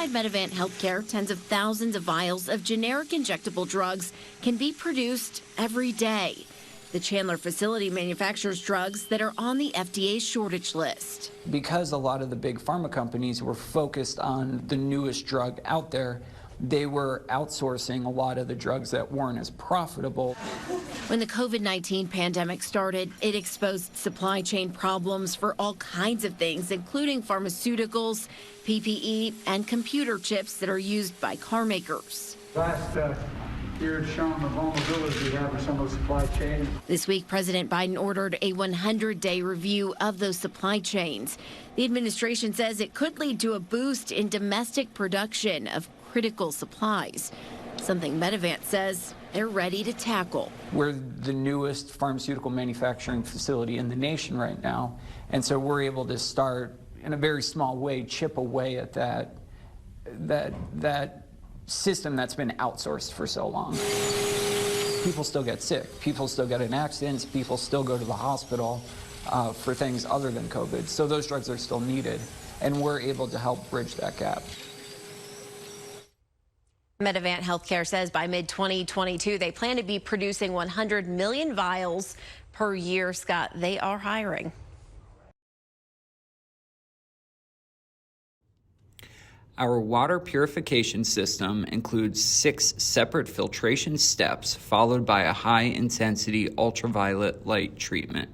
Inside Medivant Healthcare, tens of thousands of vials of generic injectable drugs can be produced every day. The Chandler facility manufactures drugs that are on the FDA shortage list. Because a lot of the big pharma companies were focused on the newest drug out there, they were outsourcing a lot of the drugs that weren't as profitable. When the COVID-19 pandemic started, it exposed supply chain problems for all kinds of things, including pharmaceuticals, PPE, and computer chips that are used by car makers. Last year has shown the vulnerability we have in some of the supply chain. This week, President Biden ordered a 100-day review of those supply chains. The administration says it could lead to a boost in domestic production of critical supplies, something Medivant says they're ready to tackle. We're the newest pharmaceutical manufacturing facility in the nation right now, and so we're able to start, in a very small way, chip away at that system that's been outsourced for so long. People still get sick. People still get in accidents. People still go to the hospital for things other than COVID. So those drugs are still needed, and we're able to help bridge that gap. Medivant Healthcare says by mid-2022, they plan to be producing 100 million vials per year. Scott, they are hiring. Our water purification system includes 6 separate filtration steps, followed by a high-intensity ultraviolet light treatment.